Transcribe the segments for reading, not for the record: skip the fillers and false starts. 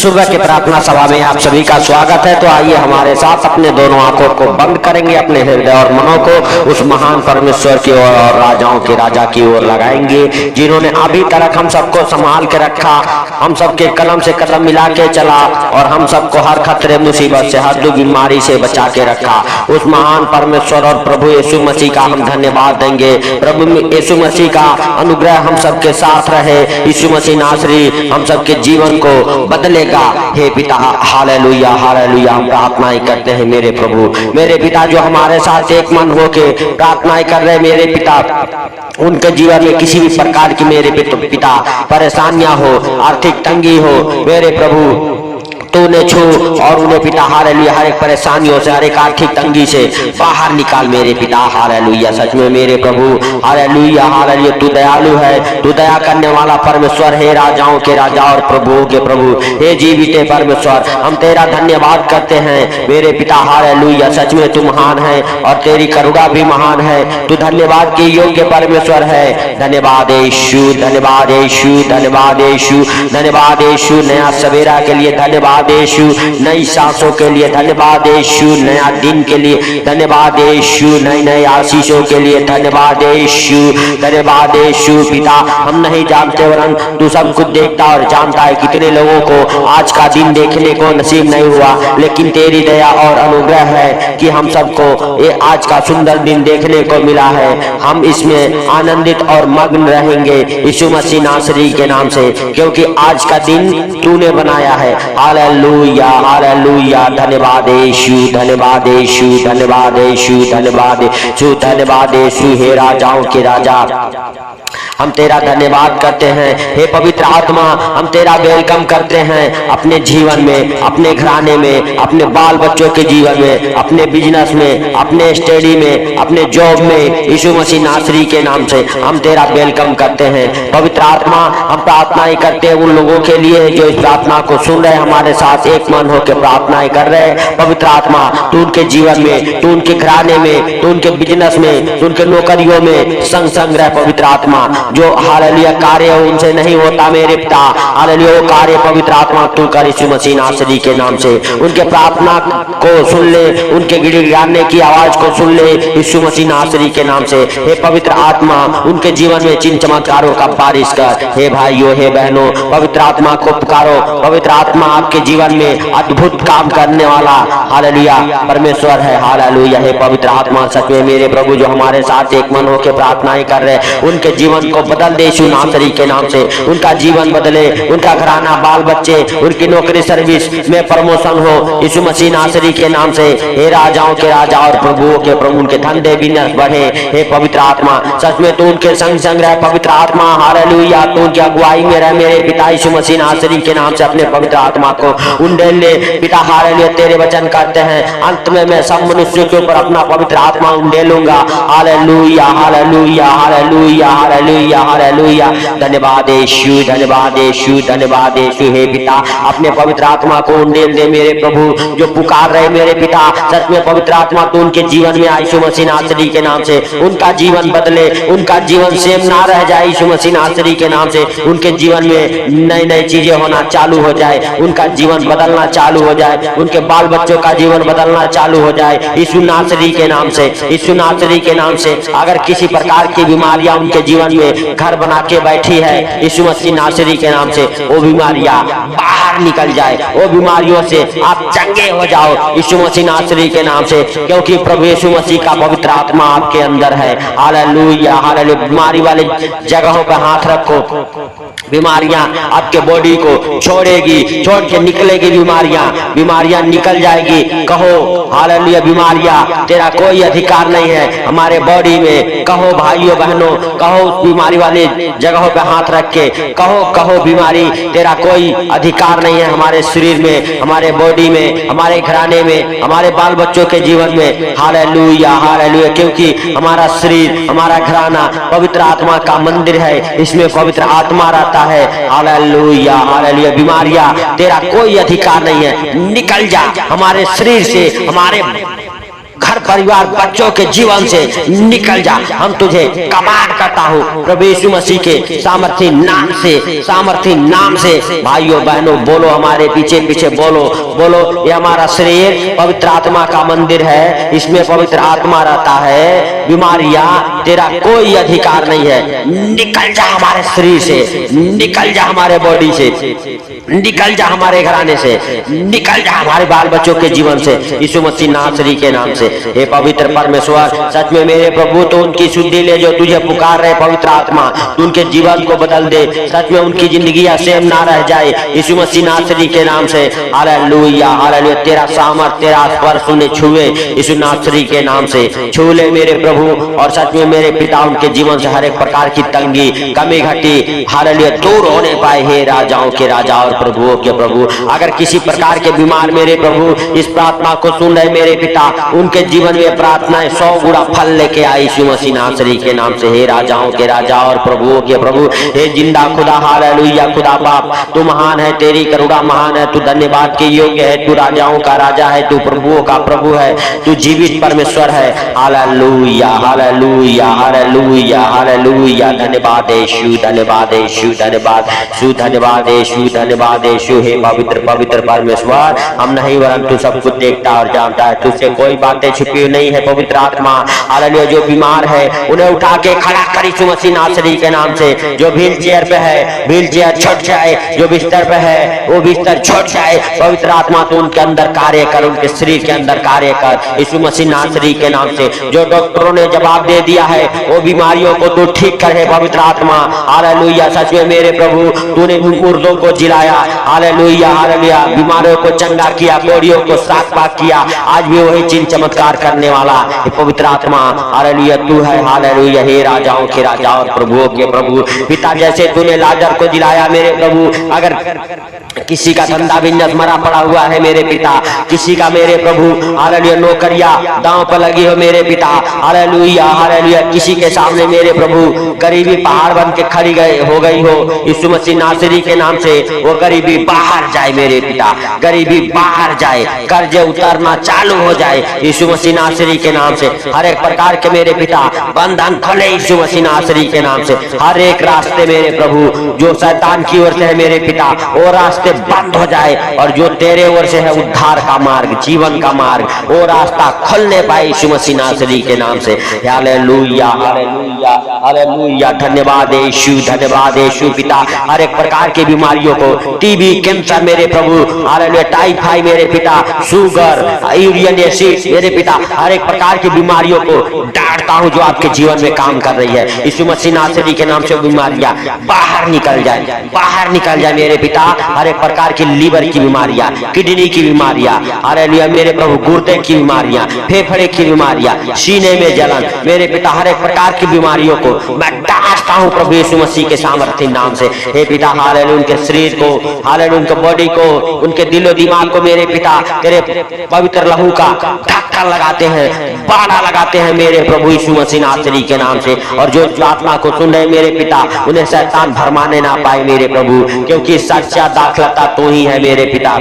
सुबह की प्रार्थना सभा में आप सभी का स्वागत है। तो आइए हमारे साथ अपने दोनों आंखों को बंद करेंगे, अपने हृदय और मनों को उस महान परमेश्वर की ओर और राजाओं के राजा की ओर लगाएंगे, जिन्होंने अभी तक हम सबको संभाल के रखा, हम सबके कदम से कदम मिला के चला और हम सबको हर खतरे मुसीबत से, हर दुख बीमारी से बचा के रखा। उस महान परमेश्वर और प्रभु यीशु मसीह का हम धन्यवाद देंगे। प्रभु यीशु मसीह का अनुग्रह हम सबके साथ रहे। यीशु मसीह नासरी हम सबके जीवन को बदलेगा। हे पिता, हालेलुया हालेलुया। हम प्रार्थनाएं करते हैं मेरे प्रभु, मेरे पिता जो हमारे साथ एक मन होके प्रार्थनाएं कर रहे मेरे पिता, उनके जीवन में किसी भी प्रकार की मेरे पिता परेशानियां हो, आर्थिक तंगी हो, मेरे प्रभु तूने छू और उन्हें पिता हालेलुया हर एक परेशानियों से, हर एक आर्थिक तंगी से बाहर निकाल मेरे पिता हालेलुया। सच में मेरे प्रभु हालेलुया हालेलुया, तू दयालु है, तू दया करने वाला परमेश्वर है, राजाओं के राजा और प्रभुओं के प्रभु, हे जीवित परमेश्वर। हम तेरा धन्यवाद करते हैं मेरे पिता हालेलुया। सच में तू महान है और तेरी करुणा भी महान है, तू धन्यवाद के योग्य परमेश्वर है। धन्यवाद यीशु, धन्यवाद यीशु, धन्यवाद यीशु, धन्यवाद यीशु। नया सवेरा के लिए धन्यवाद यीशु, नई सांसों के लिए धन्यवाद यीशु, नया दिन के लिए धन्यवाद यीशु, नई नई आशीषों के लिए धन्यवाद यीशु, धन्यवाद यीशु। पिता हम नहीं जानते वरन तू सब कुछ देखता और जानता है कितने लोगों को आज का दिन देखने को नसीब नहीं हुआ, लेकिन तेरी दया और अनुग्रह है कि हम सबको ये आज का सुंदर दिन देखने को मिला है। हम इसमें आनंदित और मग्न रहेंगे यीशु मसीह नासरी के नाम से, क्योंकि आज का दिन तूने बनाया है। Hallelujah hallelujah. धन्यवाद यीशु, धन्यवाद यीशु, धन्यवाद यीशु, धन्यवाद यीशु, धन्यवाद यीशु। हे राजाओं के राजा हम तेरा धन्यवाद करते हैं। हे पवित्र आत्मा हम तेरा वेलकम करते हैं अपने जीवन में, अपने घराने में, अपने बाल बच्चों के जीवन में, अपने बिजनेस में, अपने स्टडी में, अपने जॉब में। यीशु मसीह नासरी के नाम से हम तेरा वेलकम करते हैं। पवित्र आत्मा हम प्रार्थनाएं करते हैं उन लोगों के लिए जो इस प्रार्थना को सुन रहे, हमारे साथ एक मन होकर प्रार्थनाएं कर रहे हैं। पवित्र आत्मा तू उनके जीवन में, तू उनके घराने में, तू उनके बिजनेस में, तू उनके नौकरियों में संग संग रह। पवित्र आत्मा जो हालेलुया कार्य उनसे नहीं होता मेरे पिता, हालेलुया वो कार्य पवित्र आत्मा तू कर यीशु मसीह नासरी के नाम से। उनके प्रार्थना को सुन ले, उनके गिड़गिड़ाने की आवाज को सुन ले यीशु मसीह नासरी के नाम से। हे पवित्र आत्मा उनके जीवन में चिन्ह चमत्कारों का बारिश कर। हे भाइयों, हे बहनों, पवित्र आत्मा को पुकारो। पवित्र आत्मा आपके जीवन में अद्भुत काम करने वाला हालेलुया परमेश्वर है। हालेलुया। हे पवित्र आत्मा सच में मेरे प्रभु जो हमारे साथ एक मन होकर प्रार्थनाएं कर रहे, उनके जीवन को बदल दे यीशु नासरी के नाम से। उनका जीवन बदले, उनका घराना, बाल बच्चे, उनकी नौकरी सर्विस में प्रमोशन हो यीशु मसीह नासरी के नाम से। हे राजाओं के राजा और प्रभुओं के प्रभु, उनके धंधे बिजनेस बढ़े। हे पवित्र आत्मा सच में तू उनके संग संग रह। पवित्र आत्मा हालेलुया तू उनकी अगुवाई में रह मेरे पिता यीशु मसीह नासरी के नाम से। अपने पवित्र आत्मा को उंडेल ले पिता हालेलुया। तेरे वचन करते हैं अंत में मैं सब मनुष्यों के ऊपर अपना पवित्र आत्मा उंडेलूंगा। Hallelujah hallelujah hallelujah hallelujah hallelujah. धन्यवाद यीशु, धन्यवाद यीशु, धन्यवाद यीशु। हे पिता अपने पवित्र आत्मा को उंडेल दे मेरे प्रभु जो पुकार रहे मेरे पिता। सच में पवित्र आत्मा तो उनके जीवन में यीशु मसीह नासरी के नाम से उनका जीवन बदले, उनका जीवन सेम ना रह जाए यीशु मसीह नासरी के नाम से। उनके जीवन में नई नई चीजें होना चालू हो जाए, उनका जीवन बदलना चालू हो जाए, उनके बाल बच्चों का जीवन बदलना चालू हो जाए यीशु नासरी के नाम से। यीशु नासरी के नाम से अगर किसी प्रकार की बीमारियां उनके जीवन में घर बना के बैठी है यीशु मसीह नासरी के नाम से, वो बीमारियां बाहर निकल जाए, वो बीमारियों से आप चंगे हो जाओ यीशु मसीह नासरी के नाम से, क्योंकि प्रभु यीशु मसीह का पवित्र आत्मा आपके अंदर है। Hallelujah hallelujah. बीमारी वाले जगहों पर हाथ रखो, बीमारियां आपके बॉडी को छोड़ेगी, छोड़ के निकलेगी बीमारियां, बीमारियां निकल जाएगी। कहो हालेलुया बीमारियां तेरा कोई अधिकार नहीं है हमारे बॉडी में। कहो भाइयों बहनों, कहो बीमारी वाले जगहों पे हाथ रख के कहो, कहो बीमारी तेरा कोई अधिकार नहीं है हमारे शरीर में, हमारे बॉडी में, हमारे घराने में, हमारे बाल बच्चों के जीवन में। Hallelujah hallelujah. क्योंकि हमारा शरीर, हमारा घराना पवित्र आत्मा का मंदिर है, इसमें पवित्र आत्मा रहता है। Hallelujah hallelujah. बीमारियां तेरा कोई अधिकार नहीं है, निकल जा हमारे शरीर से, हमारे घर परिवार बच्चों के जीवन से निकल जा। हम तुझे कमांड करता हूँ प्रभु यीशु मसीह के सामर्थी नाम से, सामर्थी नाम से। भाइयों बहनों बोलो, हमारे पीछे पीछे बोलो, बोलो। ये हमारा शरीर पवित्र आत्मा का मंदिर है, इसमें पवित्र आत्मा रहता है। बीमारियां तेरा कोई अधिकार नहीं है। निकल जा हमारे शरीर से, निकल जा हमारे बॉडी से, निकल जा हमारे घराने से, निकल जा हमारे बाल बच्चों के जीवन से, यीशु मसीह नासरी के नाम से। हे पवित्र परमेश्वर, सच में मेरे प्रभु तो उनकी शुद्धि ले जो तुझे पुकार रहे पवित्र आत्मा, तू उनके जीवन को बदल दे। सच में उनकी जिंदगी सेम ना रह जाए यीशु मसीह नासरी के नाम से। Hallelujah hallelujah. तेरा सामर्थ, तेरा स्पर्श उन्हें छुए यीशु नासरी के नाम से। छू ले मेरे प्रभु, और सच में मेरे पिता उनके जीवन से हर एक प्रकार की तंगी, कमी घटी हालेलुया दूर होने पाए। हे राजाओं के राजा और प्रभुओं के प्रभु, अगर किसी प्रकार के बीमार मेरे प्रभु इस प्रार्थना को सुन रहे मेरे पिता, उनके जीवन में प्रार्थनाएं 100 गुना फल लेके आई यीशु मसीह नासरी के नाम से। हे राजाओं के राजा और प्रभुओं के प्रभु, हे जिंदा खुदा हालेलुया। खुदा बाप तू महान है, तेरी करुणा महान है, तू धन्यवाद के योग्य है, तू राजाओं का राजा है, तू प्रभुओं का प्रभु है, तू जीवित परमेश्वर है। Hallelujah hallelujah hallelujah hallelujah. धन्यवाद यीशु, धन्यवाद यीशु, धन्यवाद यीशु, धन्यवाद यीशु, धन्यवाद यीशु। हे पवित्र पवित्र परमेश्वर, हम नहीं वरन तू सब कुछ देखता और जानता है, तुझसे कोई बातें छुपी नहीं है पवित्र आत्मा। हालेलुया। जो बीमार है उन्हें उठा के खड़ा कर यीशु मसीह नासरी के नाम से। जो व्हील चेयर पे है व्हील चेयर छूट जाए, जो बिस्तर पे है वो बिस्तर छूट जाए। पवित्र आत्मा तो उनके अंदर कार्य कर, उनके शरीर के अंदर कार्य कर यीशु मसीह नासरी के नाम से। जो डॉक्टरों ने जवाब दे दिया है वो बीमारियों को तू ठीक करे पवित्र आत्मा। हालेलुया। सच में मेरे प्रभु तूने मुर्दों को जिलाया, हालेलुया हालेलुया। बीमारों को चंगा किया, कोड़ियों को साफ पाक किया। आज भी वही चिन्ह चमत्कार करने वाला पवित्र आत्मा हालेलुया तू है। हालेलुया। हे राजाओं के राजा और प्रभुओं के प्रभु, पिता जैसे तूने लाजर को जिलाया मेरे प्रभु, अगर किसी का धंधा बिजनेस मरा पड़ा हुआ है मेरे पिता, किसी का मेरे प्रभु हालेलुया नौकरियां दांव पर लगी हो मेरे पिता, हालेलुया हालेलुया। किसी के सामने मेरे प्रभु गरीबी पहाड़ बन के खड़ी हो गई हो यीशु मसीह नासरी के नाम से, वो गरीबी बाहर जाए मेरे पिता, गरीबी बाहर जाए, कर्जे उतरना चालू हो जाए यीशु मसीह नासरी के नाम से। हर एक प्रकार के मेरे पिता बंधन खोले यीशु मसीह नासरी के नाम से। हर एक रास्ते मेरे प्रभु जो शैतान की ओर से है मेरे पिता, वो रास्ते बंद हो जाए, और जो तेरे ओर से है उद्धार का मार्ग, जीवन का मार्ग, वो रास्ता खोलने पाए यीशु मसीह नासरी के नाम से। Hallelujah hallelujah hallelujah. धन्यवाद यीशु, धन्यवाद यीशु पिता। हर एक प्रकार की बीमारियों को, टीबी, कैंसर मेरे प्रभु हालेलुया, टाइफाइड मेरे पिता, शुगर, यूरिन एसिड मेरे पिता, हर एक प्रकार की बीमारियों को डांटता हूं जो आपके जीवन में काम कर रही है यीशु मसीह नासरी के नाम से। बीमारियां बाहर निकल जाए, बाहर निकल जाए मेरे पिता। हर एक प्रकार की लीवर की बीमारियां, किडनी की बीमारियां हालेलुया मेरे प्रभु, गुर्दे की बीमारियां, फेफड़े की बीमारियां, सीने में जलन मेरे पिता, हर एक प्रकार की बीमारियों को मैं डांटता हूं प्रभु यीशु मसीह के सामर्थ्य नाम से। हे पिता हालेलुया उनके शरीर को, हालेलुया उनके बॉडी को, उनके दिलो दिमाग को मेरे पिता तेरे पवित्र लहू का ढक्कन लगाते हैं, बाड़ा लगाते हैं मेरे प्रभु यीशु मसीह नासरी के नाम से। और जो आत्मा को सुन रहे मेरे पिता, उन्हें शैतान भरमाने ना पाए मेरे प्रभु, क्योंकि सच्चा दाखलता तू ही है मेरे पिता।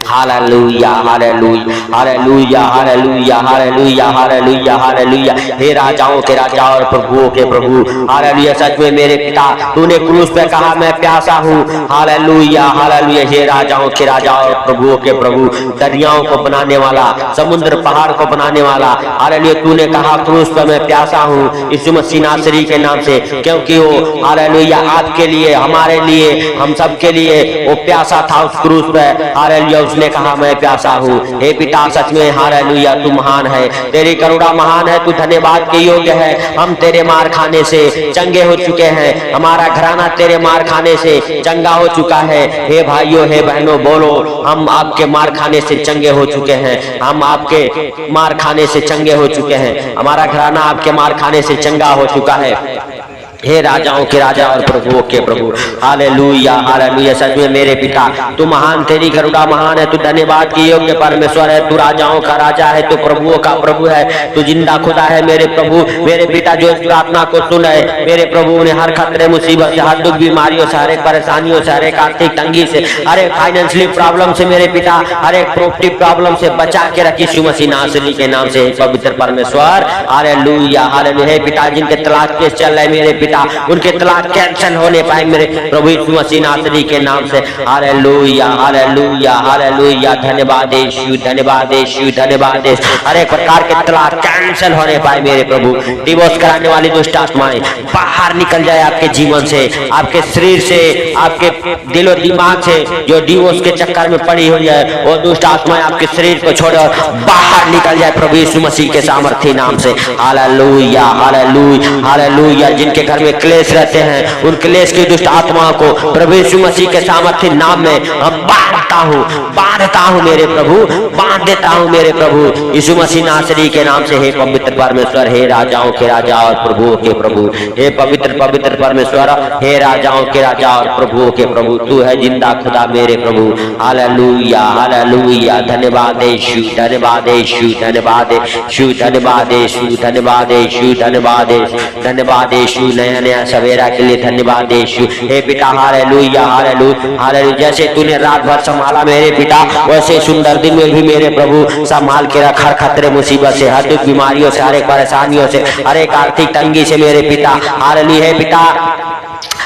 Hallelujah hallelujah hallelujah hallelujah hallelujah hallelujah hallelujah. हे राजाओं के राजा और प्रभुओं के प्रभु हालेलुया। सच में मेरे पिता तूने क्रूस पे कहा मैं प्यासा हूँ, हालेलुया हालेलुया। हे राजाओं के राजा और प्रभुओं के प्रभु, दरियाओं को बनाने वाला, समुद्र पहाड़ को बनाने वाला, हालेलुया तूने कहा क्रूस पे मैं प्यासा हूँ यीशु मसीह नासरी के नाम से, क्योंकि वो हालेलुया आपके लिए, हमारे लिए, हम सबके लिए वो प्यासा था उस क्रूस पे। हालेलुया उसने कहा मैं प्यासा हूँ। हे पिता सच में हालेलुया तू महान है, तेरी करुणा महान है, तू धन्यवाद के योग्य है। हम तेरे मार खाने से चंगे हो चुके हैं, हमारा घराना तेरे मार खाने से चंगा हो चुका है। हे भाइयों हे बहनों बोलो, हम आपके मार खाने से चंगे हो चुके हैं, हम आपके मार खाने से चंगे हो चुके हैं, हमारा घराना आपके मार खाने से चंगा हो चुका है। हे राजाओं के राजा और प्रभुओं के प्रभु। Hallelujah hallelujah. सच में मेरे पिता तू महान, तेरी करुणा महान है, तू धन्यवाद की योग्य परमेश्वर है, तू राजाओं का राजा है, तू प्रभुओं का प्रभु है, तू जिंदा खुदा है मेरे प्रभु। मेरे पिता जो इस प्रार्थना को सुन है मेरे प्रभु, उन्हें हर खतरे मुसीबत से, हर दुख बीमारियों से, हर एक परेशानियों से, हर एक आर्थिक तंगी से, हर एक फाइनेंशियली प्रॉब्लम से मेरे पिता, हर एक प्रॉपर्टी प्रॉब्लम से बचा के रखी यीशु मसीह नासरी के नाम से पवित्र परमेश्वर। Hallelujah hallelujah. हे पिता जिनके तलाक केस चल रहे मेरे पिता, उनके तलाक कैंसिल होने पाए मेरे प्रभु यीशु मसीह नासरी के नाम से। Hallelujah hallelujah hallelujah. धन्यवाद यीशु, धन्यवाद यीशु, धन्यवाद यीशु। हर एक प्रकार के तलाक कैंसिल होने पाए मेरे प्रभु। डिवोर्स कराने वाली दुष्ट आत्माएं बाहर निकल जाए आपके जीवन से, आपके शरीर से, आपके दिलो दिमाग से जो डिवोर्स के चक्कर में पड़ी हुई है, वो दुष्ट आत्माएं आपके शरीर को छोड़े और बाहर निकल जाए प्रभु यीशु मसीह के सामर्थी नाम से। Hallelujah hallelujah hallelujah. जिनके घर में क्लेश रहते हैं उन क्लेश की दुष्ट आत्माओं को प्रभु यीशु मसीह के सामर्थी नाम में हम बांधता हूँ मेरे प्रभु, बांध देता हूँ मेरे प्रभु यीशु मसीह नासरी के नाम से। हे पवित्र परमेश्वर, हे राजाओं के राजा और प्रभुओं के प्रभु, हे पवित्र पवित्र परमेश्वर, हे राजाओं के राजा और प्रभुओं के प्रभु, तू है जिंदा खुदा मेरे प्रभु। Hallelujah hallelujah. धन्यवाद यीशु, धन्यवाद यीशु, धन्यवाद यीशु, धन्यवाद यीशु, धन्यवाद यीशु, धन्यवाद धन्यवाद यीशु। नया नया सवेरा के लिए धन्यवाद यीशु। हे पिता हालेलुया हालेलुया हालेलुया। जैसे तूने रात भर संभाला मेरे पिता, वैसे सुंदर दिन में भी मेरे प्रभु संभाल के रख, हर खतरे मुसीबत से, हर दुख बीमारियों से, हर एक परेशानियों से, हर एक आर्थिक तंगी से मेरे पिता। हालेलुया। हे पिता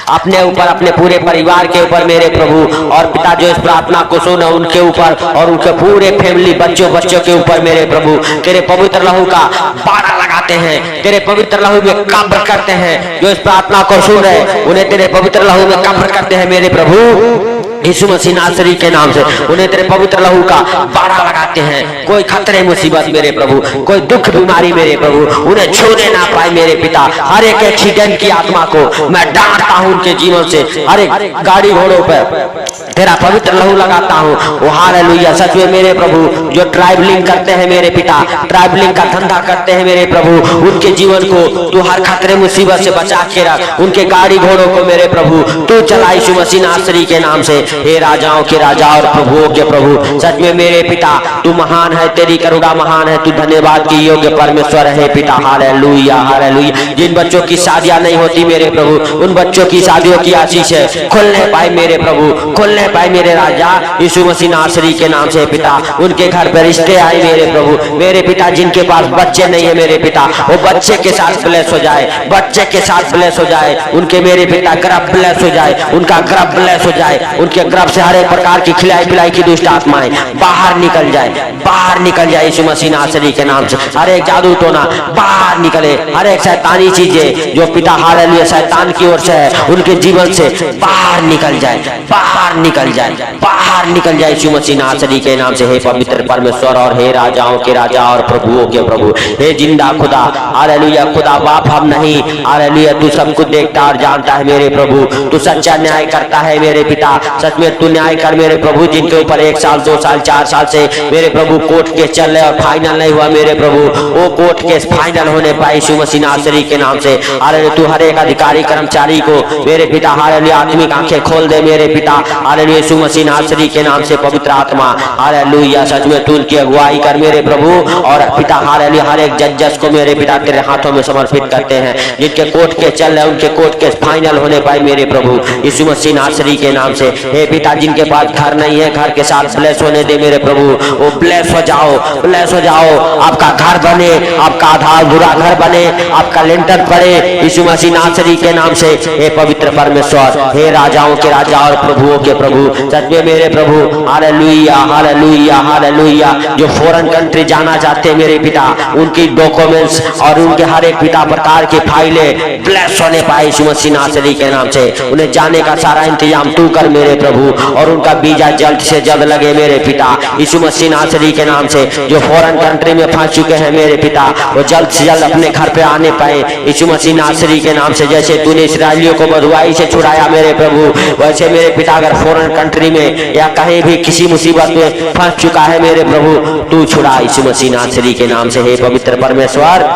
अपने ऊपर, अपने पूरे परिवार के ऊपर मेरे प्रभु, और पिता जो इस प्रार्थना को सुना उनके ऊपर और उनके पूरे फैमिली बच्चों के ऊपर मेरे प्रभु तेरे पवित्र लहू का बाड़ा लगाते हैं, तेरे पवित्र लहू में कब्र करते हैं। जो इस प्रार्थना को सुन रहे उन्हें तेरे पवित्र लहू में कब्र करते हैं मेरे प्रभु यीशु मसीह नासरी के नाम से। उन्हें तेरे पवित्र लहू का बाड़ा लगाते हैं। कोई खतरे मुसीबत मेरे प्रभु, कोई दुख बीमारी मेरे प्रभु उन्हें छूने ना पाए मेरे पिता। हर एक एक्सीडेंट की आत्मा को मैं डांटता हूँ उनके जीवन से। हर एक गाड़ी घोड़ों पर तेरा पवित्र लहू लगाता हूँ। हालेलुया। सच में मेरे प्रभु जो ट्रैवलिंग करते हैं मेरे पिता, ट्रैवलिंग का धंधा करते हैं मेरे प्रभु, उनके जीवन को तू हर खतरे मुसीबत से बचा के रख। उनके गाड़ी घोड़ों को मेरे प्रभु तू चला यीशु मसीह नासरी के नाम से। हे राजाओं के राजा और प्रभुओं के प्रभु, सच में मेरे पिता तू महान है, तेरी करुणा महान है, तू धन्यवाद की योग्य परमेश्वर है पिता। Hallelujah hallelujah. जिन बच्चों की शादियां नहीं होती मेरे प्रभु, उन बच्चों की शादियों की आशीष है खुलने पाए मेरे प्रभु, खुलने पाए मेरे राजा यीशु मसीह नासरी के नाम से पिता। उनके घर पर रिश्ते आए मेरे प्रभु मेरे पिता। जिनके पास बच्चे नहीं है मेरे पिता, वो बच्चे के साथ ब्लेस हो जाए, बच्चे के साथ ब्लेस हो जाए। उनके मेरे पिता गर्भ ब्लेस हो जाए, उनका गर्भ ब्लेस हो जाए। उनके गर्भ से हर एक प्रकार की खिलाई पिलाई की दुष्ट आत्माएं बाहर निकल जाए, बाहर निकल जाए यीशु मसीह नासरी के नाम से। हर एक जादू टोना बाहर निकले, हर एक शैतानी चीजें जो पिता हालेलुया शैतान की ओर से है उनके जीवन से बाहर निकल जाए, बाहर निकल जाए, बाहर निकल जाए यीशु मसीह नासरी के नाम से। हे पवित्र परमेश्वर और हे राजाओं के राजा और प्रभुओं के प्रभु, हे जिंदा खुदा हालेलुया। खुदा बाप हम नहीं, हालेलुया तू सब कुछ देखता और जानता है मेरे प्रभु। तू सच्चा न्याय करता है मेरे पिता। सच में तू न्याय कर मेरे प्रभु। जिनके ऊपर 1 साल 2 साल 4 साल से मेरे प्रभु कोर्ट केस चल रहे और फाइनल नहीं हुआ मेरे प्रभु, वो कोर्ट केस फाइनल होने पाए यीशु मसीह नासरी के नाम से। हालेलुया तू हर एक अधिकारी कर्मचारी को मेरे पिता हालेलुया आत्मिक आंखें खोल दे मेरे पिता। हालेलुया यीशु मसीह नासरी के नाम से पवित्र आत्मा हालेलुया। सच में तू उनकी अगुवाई कर मेरे प्रभु। और पिता हालेलुया हर एक जज को मेरे पिता तेरे हाथों में समर्पित करते हैं। जिनके कोर्ट केस चल रहे उनके कोर्ट केस फाइनल होने पाए मेरे प्रभु यीशु मसीह नासरी के नाम से। हे पिता जिनके पास घर नहीं है, घर के साथ ब्लेस होने दे मेरे प्रभु। वो ब्लेस हो जाओ, ब्लेस हो जाओ। आपका घर बने, आपका आधार बुरा घर बने, आपका लेंटर पड़े यीशु मसीह नासरी के नाम से। हे पवित्र परमेश्वर, हे राजाओं के राजा और प्रभुओं के प्रभु, सच में मेरे प्रभु हालेलुया हालेलुया हालेलुया। जो फॉरेन कंट्री जाना चाहते मेरे पिता, उनकी डॉक्यूमेंट्स और उनके हर एक पिता प्रकार की फाइलें ब्लेस होने पाए यीशु मसीह नासरी के नाम से। उन्हें जाने का सारा इंतजाम तू कर मेरे प्रभु, और उनका वीजा जल्द से जल्द लगे मेरे पिता यीशु मसीह नासरी के नाम से। जो फॉरेन कंट्री में फंस चुके हैं मेरे पिता, वो जल्द से जल्द अपने घर पे आने पाए यीशु मसीह नासरी के नाम से। जैसे तूने इस्राएलियों को बंधुआई से छुड़ाया मेरे प्रभु, वैसे मेरे पिता अगर फॉरेन कंट्री में या कहीं भी किसी मुसीबत में फंस चुका है मेरे प्रभु, तू छुड़ा यीशु मसीह नासरी के नाम से। हे पवित्र परमेश्वर,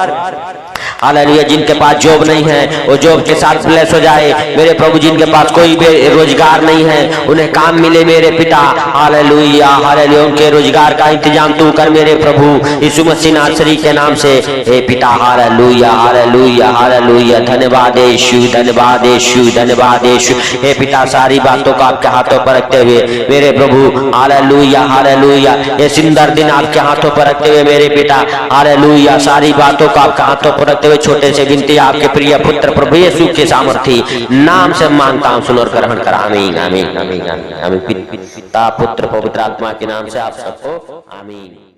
हालेलुया। जिनके पास जॉब नहीं है वो जॉब के साथ ब्लेस हो जाए मेरे प्रभु। जिनके पास कोई रोजगार नहीं है उन्हें काम मिले मेरे पिता। Hallelujah hallelujah. उनके रोजगार का इंतजाम तू कर मेरे प्रभु यीशु मसीह नासरी के नाम से हे पिता। Hallelujah hallelujah hallelujah. धन्यवाद यीशु धन्यवाद यीशु धन्यवाद यीशु। हे पिता सारी बातों को आपके हाथों पर रखते हुए मेरे प्रभु हालेलुया हालेलुया। ये सुंदर दिन आपके हाथों पर रखते हुए मेरे पिता हालेलुया सारी बातों को आपके हाथों पर रखते हुए छोटे से विनती आपके प्रिय पुत्र प्रभु यीशु के सामर्थी नाम से मांगता हूं सुन और ग्रहण कर। आमीन आमीन आमीन आमीन। पिता पुत्र पवित्र आत्मा के नाम से आप सबको आमीन।